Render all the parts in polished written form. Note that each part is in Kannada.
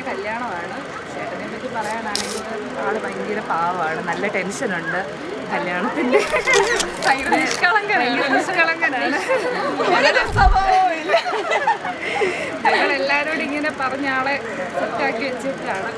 കല്യാണമാണ്. ചേട്ടനെ പറ്റി പറയാനാണെങ്കിൽ ആള് ഭയങ്കര പാവമാണ്, നല്ല ടെൻഷനുണ്ട് കല്യാണത്തിൻ്റെ. നിഷ്കളങ്കനാണ്. ഞങ്ങളെല്ലാവരോടും ഇങ്ങനെ പറഞ്ഞ ആളെ സെറ്റാക്കി വെച്ചിട്ടാണ്.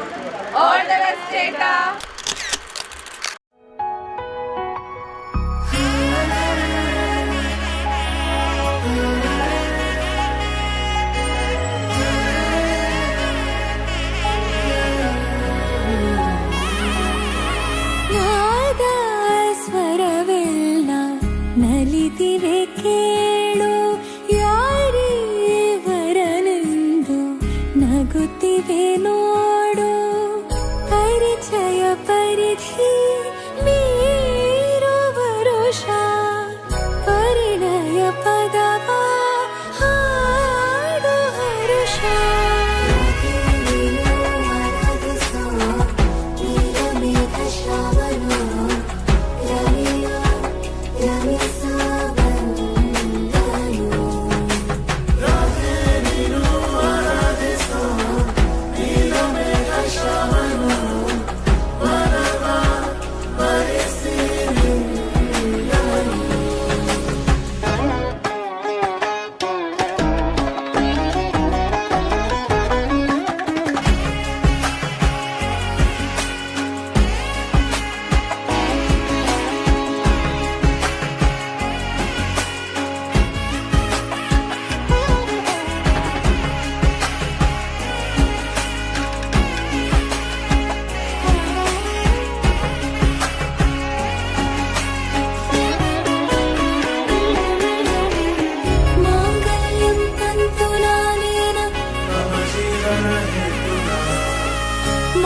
ನಲಿದಿವೆ ಕೇಳು ಯಾರೇ ವರನೆಂದು ನಗುತ್ತಿವೆ ನೋಡು. ಪರಿಚಯ ಪರಿಧಿ ಮೀರು ವರುಷ ಪರಿಣಯ ಪದವ ಹಾಡು ಹರುಷ.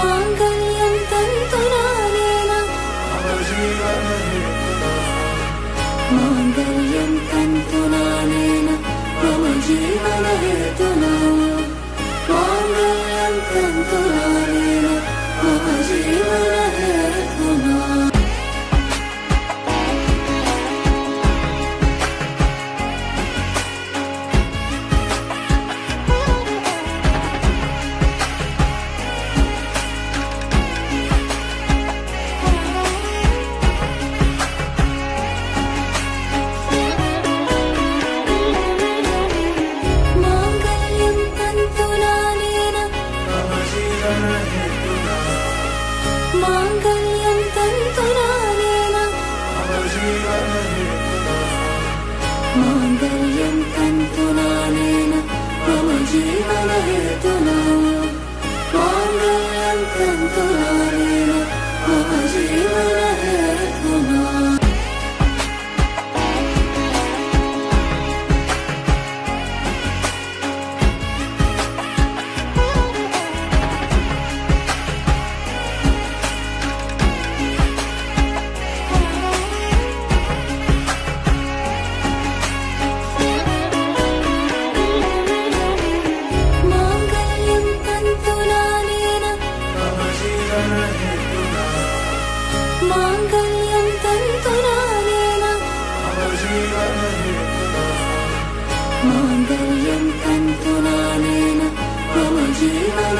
ಮಾಂಗಲ್ಯಂ ತಂತು ನಾನೇನ ಮಾಂಗಲ್ಯಂ ತಂತು ನಾನೇನ ಮಮ ಜೀವನ ಹೇತುನಾ. ಮಾಂಗಲ್ಯಂ ತಂತು ನಾನೇನ ಮಮ ಜೀವನ ಹೇತುನಾ. ಮಾಂಗಲ್ಯಂ ತಂತು ನಾನೇನ ಮಾಂಗಲ್ಯಂ ತಂತು ನಾನೇನ ಮಮ ಜೀವನ ಹೇತುನಾ. ಮಾಂಗಲ್ಯಂ ತಂತು ನಾನೇನ ಮಮ ಜೀವನ ಹೇತುನಾ. ಮಾಂಗಲ್ಯಂ ತಂತು ನಾನೇನ ಮಾಂಗಲ್ಯಂ ತಂತು ನಾನೇನ ಮಮ ಜೀವನ